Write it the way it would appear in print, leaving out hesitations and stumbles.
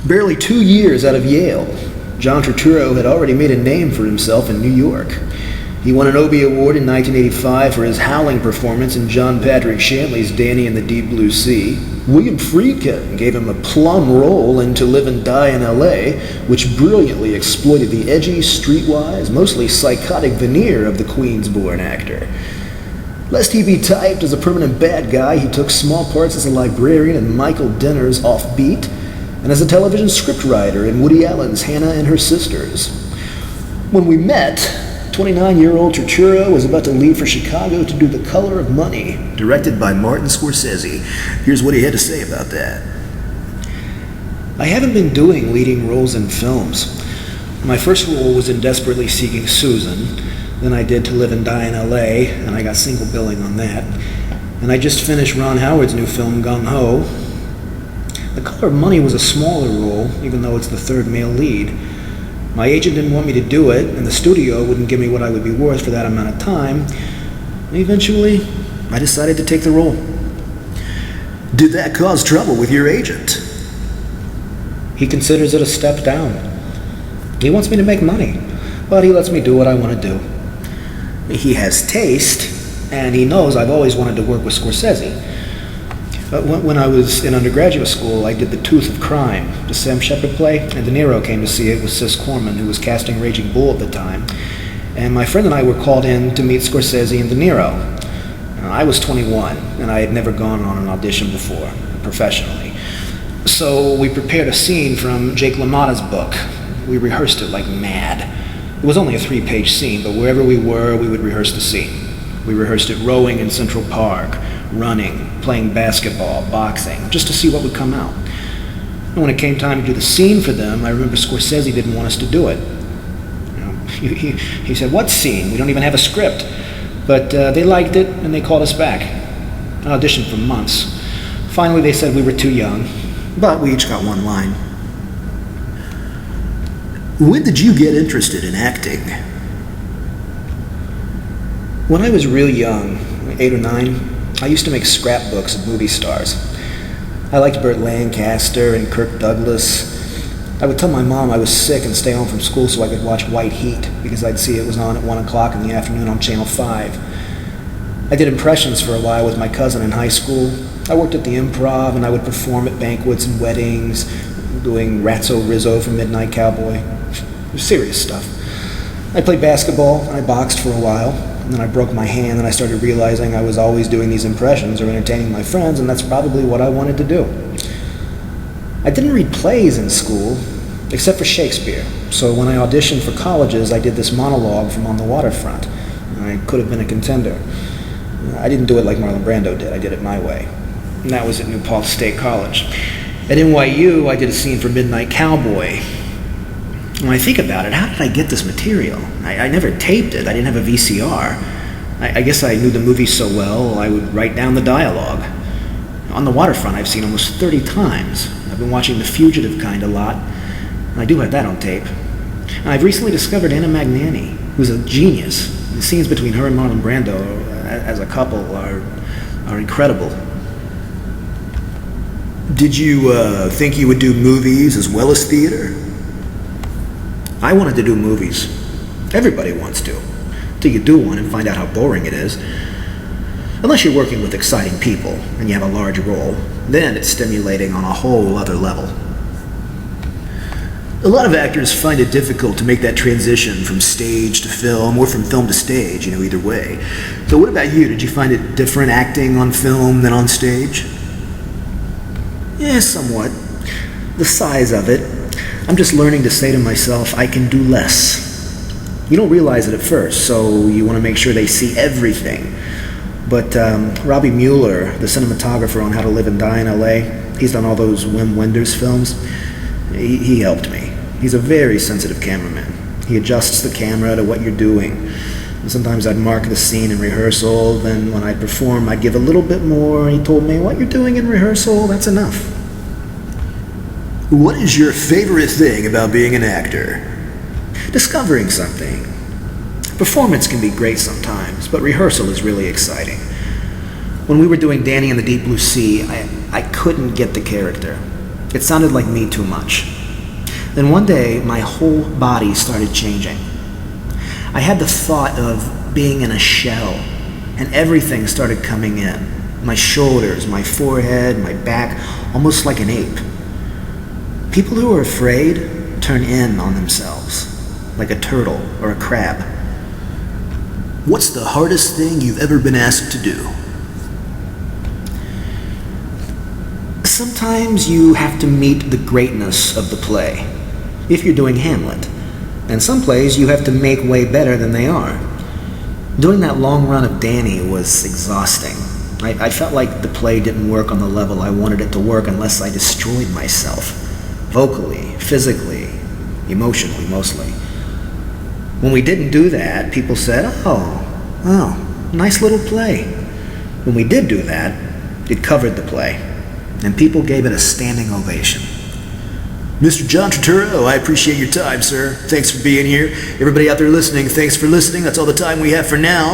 Barely 2 years out of Yale, John Turturro had already made a name for himself in New York. He won an Obie Award in 1985 for his howling performance in John Patrick Shanley's Danny and the Deep Blue Sea. William Friedkin gave him a plum role in To Live and Die in L.A., which brilliantly exploited the edgy, streetwise, mostly psychotic veneer of the Queens-born actor. Lest he be typed as a permanent bad guy, he took small parts as a librarian in Michael Denner's Offbeat, and as a television scriptwriter in Woody Allen's Hannah and Her Sisters. When we met, 29-year-old Turturro was about to leave for Chicago to do The Color of Money, directed by Martin Scorsese. Here's what he had to say about that. I haven't been doing leading roles in films. My first role was in Desperately Seeking Susan. Then I did To Live and Die in L.A., and I got single billing on that. And I just finished Ron Howard's new film, Gung Ho. The Color of Money was a smaller role, even though it's the third male lead. My agent didn't want me to do it, and the studio wouldn't give me what I would be worth for that amount of time. And eventually, I decided to take the role. Did that cause trouble with your agent? He considers it a step down. He wants me to make money, but he lets me do what I want to do. He has taste, and he knows I've always wanted to work with Scorsese. When I was in undergraduate school, I did The Tooth of Crime, the Sam Shepard play, and De Niro came to see it with Sis Corman, who was casting Raging Bull at the time. And my friend and I were called in to meet Scorsese and De Niro. I was 21, and I had never gone on an audition before, professionally. So we prepared a scene from Jake LaMotta's book. We rehearsed it like mad. It was only a 3-page scene, but wherever we were, we would rehearse the scene. We rehearsed it rowing in Central Park, running, playing basketball, boxing, just to see what would come out. And when it came time to do the scene for them, I remember Scorsese didn't want us to do it. He said, "What scene? We don't even have a script." But they liked it, and they called us back. I auditioned for months. Finally, they said we were too young, but we each got one line. When did you get interested in acting? When I was real young, 8 or 9, I used to make scrapbooks of movie stars. I liked Burt Lancaster and Kirk Douglas. I would tell my mom I was sick and stay home from school so I could watch White Heat, because I'd see it was on at 1 o'clock in the afternoon on Channel 5. I did impressions for a while with my cousin in high school. I worked at the Improv, and I would perform at banquets and weddings, doing Ratso Rizzo from Midnight Cowboy. Serious stuff. I played basketball, and I boxed for a while. And then I broke my hand, and I started realizing I was always doing these impressions or entertaining my friends, and that's probably what I wanted to do. I didn't read plays in school, except for Shakespeare. So when I auditioned for colleges, I did this monologue from On the Waterfront. I could have been a contender. I didn't do it like Marlon Brando did. I did it my way. And that was at New Paltz State College. At NYU, I did a scene for Midnight Cowboy. When I think about it, how did I get this material? I never taped it. I didn't have a VCR. I guess I knew the movie so well, I would write down the dialogue. On the Waterfront, I've seen almost 30 times. I've been watching The Fugitive kind a lot, and I do have that on tape. And I've recently discovered Anna Magnani, who's a genius. The scenes between her and Marlon Brando as a couple are incredible. Did you think you would do movies as well as theater? I wanted to do movies. Everybody wants to. Till you do one and find out how boring it is. Unless you're working with exciting people and you have a large role, then it's stimulating on a whole other level. A lot of actors find it difficult to make that transition from stage to film or from film to stage, either way. So what about you? Did you find it different acting on film than on stage? Yeah, somewhat. The size of it. I'm just learning to say to myself, I can do less. You don't realize it at first, so you want to make sure they see everything. But Robbie Mueller, the cinematographer on How to Live and Die in L.A., he's done all those Wim Wenders films. He helped me. He's a very sensitive cameraman. He adjusts the camera to what you're doing. And sometimes I'd mark the scene in rehearsal, then when I'd perform, I'd give a little bit more. He told me, what you're doing in rehearsal, that's enough. What is your favorite thing about being an actor? Discovering something. Performance can be great sometimes, but rehearsal is really exciting. When we were doing Danny and the Deep Blue Sea, I couldn't get the character. It sounded like me too much. Then one day, my whole body started changing. I had the thought of being in a shell, and everything started coming in. My shoulders, my forehead, my back, almost like an ape. People who are afraid turn in on themselves, like a turtle or a crab. What's the hardest thing you've ever been asked to do? Sometimes you have to meet the greatness of the play, if you're doing Hamlet. And some plays you have to make way better than they are. Doing that long run of Danny was exhausting. I felt like the play didn't work on the level I wanted it to work unless I destroyed myself. Vocally, physically, emotionally, mostly. When we didn't do that, people said, oh, nice little play. When we did do that, it covered the play, and people gave it a standing ovation. Mr. John Turturro, I appreciate your time, sir. Thanks for being here. Everybody out there listening, thanks for listening. That's all the time we have for now.